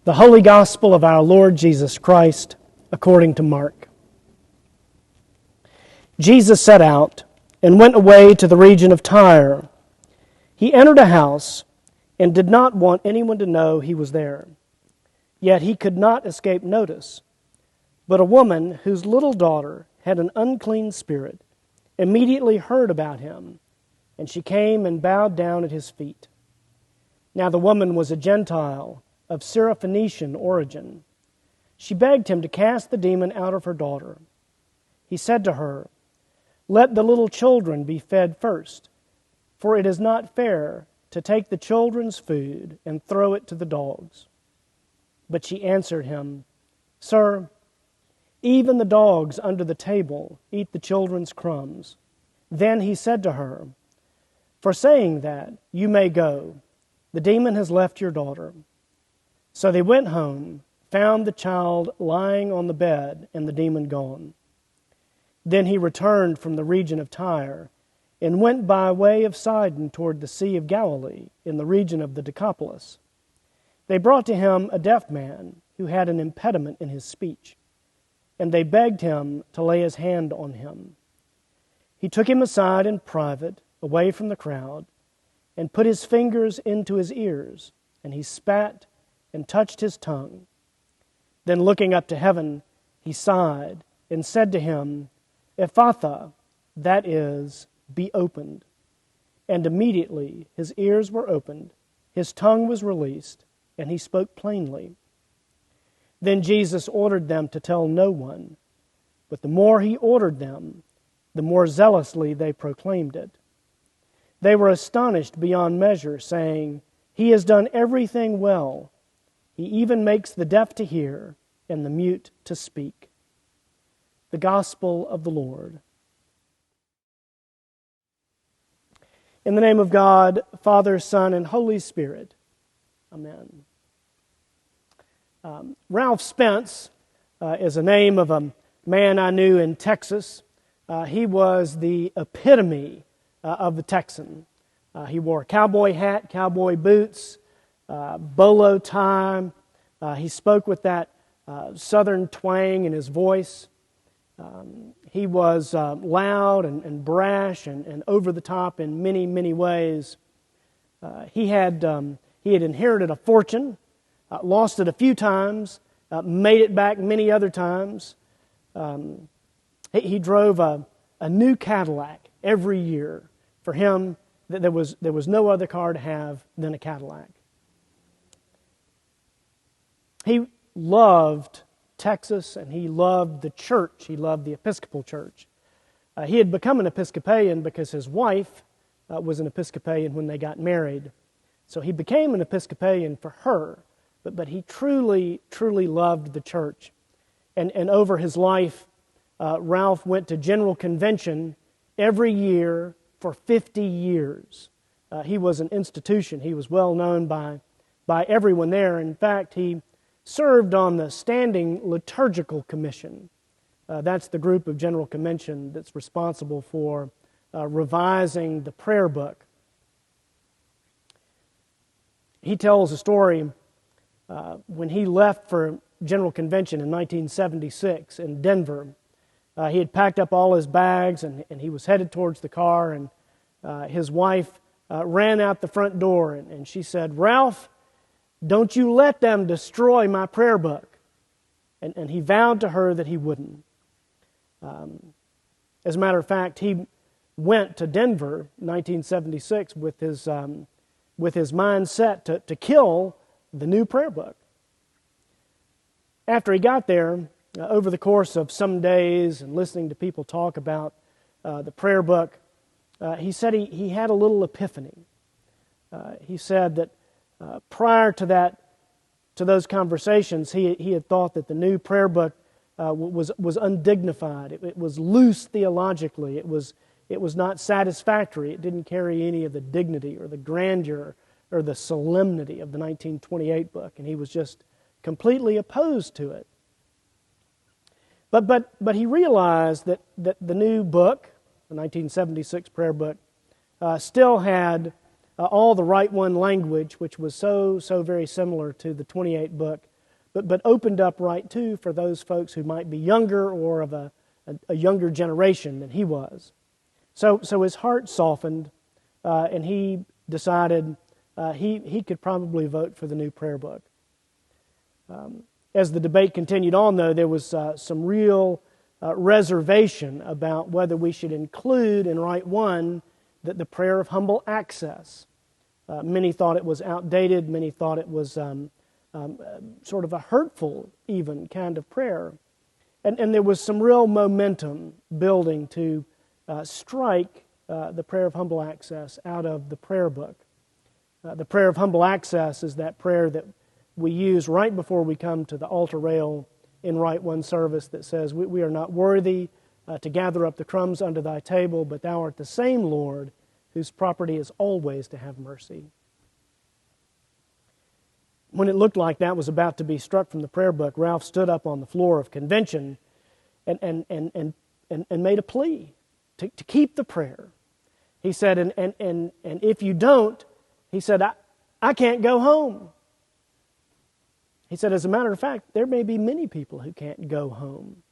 The Holy Gospel of our Lord Jesus Christ, according to Mark. Jesus set out and went away to the region of Tyre. He entered a house and did not want anyone to know he was there. Yet he could not escape notice. But a woman whose little daughter had an unclean spirit immediately heard about him, and she came and bowed down at his feet. Now the woman was a Gentile of Syrophoenician origin. She begged him to cast the demon out of her daughter. He said to her, "Let the little children be fed first, for it is not fair to take the children's food and throw it to the dogs." But she answered him, "Sir, even the dogs under the table eat the children's crumbs." Then he said to her, "For saying that, you may go. The demon has left your daughter." So they went home, found the child lying on the bed, and the demon gone. Then he returned from the region of Tyre and went by way of Sidon toward the Sea of Galilee in the region of the Decapolis. They brought to him a deaf man who had an impediment in his speech, and they begged him to lay his hand on him. He took him aside in private, away from the crowd, and put his fingers into his ears, and he spat and touched his tongue. Then looking up to heaven, he sighed and said to him, Ephphatha, that is, be opened. And immediately his ears were opened, his tongue was released, and he spoke plainly. Then Jesus ordered them to tell no one, but the more he ordered them, the more zealously they proclaimed it. They were astonished beyond measure, saying, He has done everything well. He even makes the deaf to hear and the mute to speak. The Gospel of the Lord. In the name of God, Father, Son, and Holy Spirit. Amen. Ralph Spence is a name of a man I knew in Texas. He was the epitome of the Texan. He wore a cowboy hat, cowboy boots, bolo tie. He spoke with that southern twang in his voice. He was loud and brash and over the top in many, many ways. He had inherited a fortune, lost it a few times, made it back many other times. He drove a new Cadillac every year. For him, there was no other car to have than a Cadillac. He loved Texas, and he loved the church. He loved the Episcopal Church. He had become an Episcopalian because his wife was an Episcopalian when they got married. So he became an Episcopalian for her, but he truly, truly loved the church. And over his life, Ralph went to General Convention every year for 50 years. He was an institution. He was well known by everyone there. In fact, he served on the Standing Liturgical Commission. That's the group of General Convention that's responsible for revising the prayer book. He tells a story when he left for General Convention in 1976 in Denver. He had packed up all his bags and he was headed towards the car, and his wife ran out the front door and she said, Ralph, don't you let them destroy my prayer book. And he vowed to her that he wouldn't. As a matter of fact, he went to Denver in 1976 with his mind set to kill the new prayer book. After he got there, over the course of some days and listening to people talk about the prayer book, he said he had a little epiphany. He said that prior to those conversations, he had thought that the new prayer book was undignified. It was loose theologically. It was not satisfactory. It didn't carry any of the dignity or the grandeur or the solemnity of the 1928 book, and he was just completely opposed to it. But he realized that the new book, the 1976 prayer book, still had all the Right One language, which was so very similar to the 28 book, but opened up Right Two for those folks who might be younger or of a younger generation than he was. So his heart softened, and he decided he could probably vote for the new prayer book. As the debate continued on, though, there was some real reservation about whether we should include in Rite One the prayer of humble access. Many thought it was outdated. Many thought it was sort of a hurtful, even, kind of prayer. And there was some real momentum building to strike the prayer of humble access out of the prayer book. The prayer of humble access is that prayer that we use right before we come to the altar rail in Rite One service that says, we are not worthy to gather up the crumbs under thy table, but thou art the same Lord, whose property is always to have mercy. When it looked like that was about to be struck from the prayer book, Ralph stood up on the floor of convention and made a plea to keep the prayer. He said, and if you don't, he said, I can't go home. He said, as a matter of fact, there may be many people who can't go home.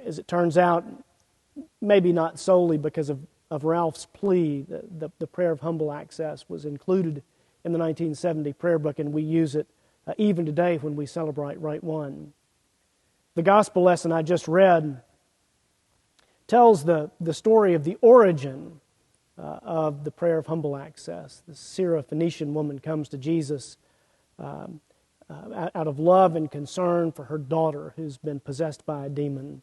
As it turns out, maybe not solely because of of Ralph's plea, the prayer of humble access, was included in the 1970 prayer book, and we use it even today when we celebrate Rite One. The gospel lesson I just read tells the story of the origin of the prayer of humble access. The Syro-Phoenician woman comes to Jesus out of love and concern for her daughter who's been possessed by a demon.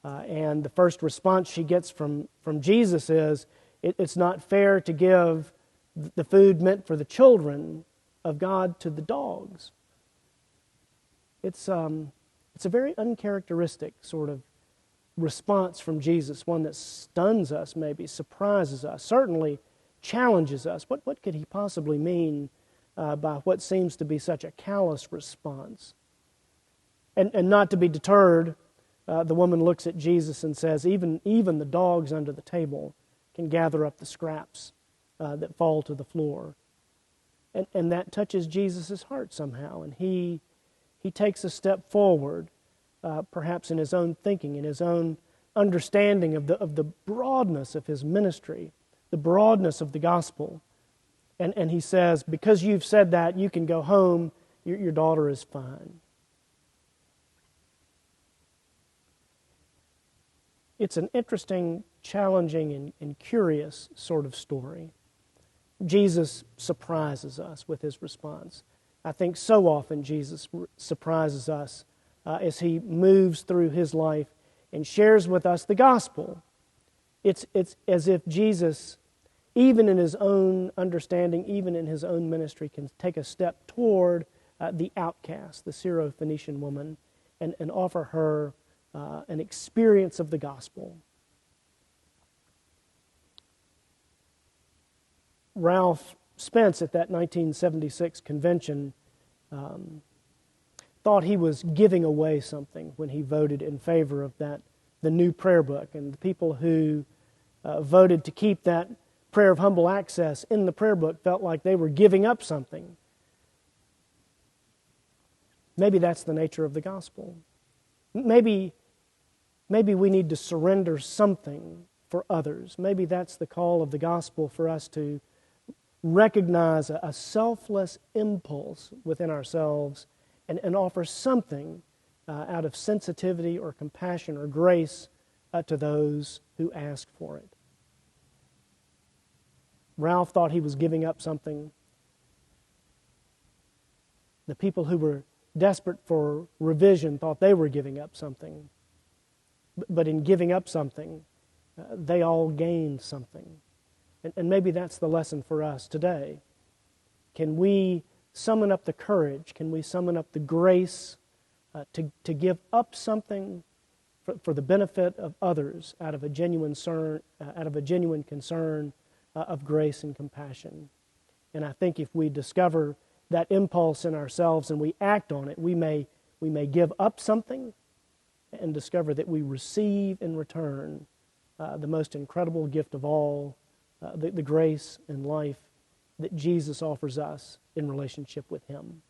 And the first response she gets from Jesus is, it's not fair to give the food meant for the children of God to the dogs. It's a very uncharacteristic sort of response from Jesus, one that stuns us, maybe surprises us, certainly challenges us. What could he possibly mean by what seems to be such a callous response? And not to be deterred, the woman looks at Jesus and says, even the dogs under the table can gather up the scraps that fall to the floor. And that touches Jesus' heart somehow, and he takes a step forward, perhaps in his own thinking, in his own understanding of the broadness of his ministry, the broadness of the gospel. And he says, because you've said that, you can go home, your daughter is fine. It's an interesting, challenging, and curious sort of story. Jesus surprises us with his response. I think so often Jesus surprises us as he moves through his life and shares with us the gospel. It's as if Jesus, even in his own understanding, even in his own ministry, can take a step toward the outcast, the Syro-Phoenician woman, and offer her an experience of the gospel. Ralph Spence at that 1976 convention thought he was giving away something when he voted in favor of the new prayer book. And the people who voted to keep that prayer of humble access in the prayer book felt like they were giving up something. Maybe that's the nature of the gospel. Maybe we need to surrender something for others. Maybe that's the call of the gospel, for us to recognize a selfless impulse within ourselves and offer something out of sensitivity or compassion or grace to those who ask for it. Ralph thought he was giving up something. The people who were desperate for revision thought they were giving up something. But in giving up something, they all gained something. And maybe that's the lesson for us today. Can we summon up the courage? Can we summon up the grace to give up something for the benefit of others out of a genuine concern of grace and compassion? And I think if we discover that impulse in ourselves and we act on it, we may give up something and discover that we receive in return the most incredible gift of all, the grace and life that Jesus offers us in relationship with him.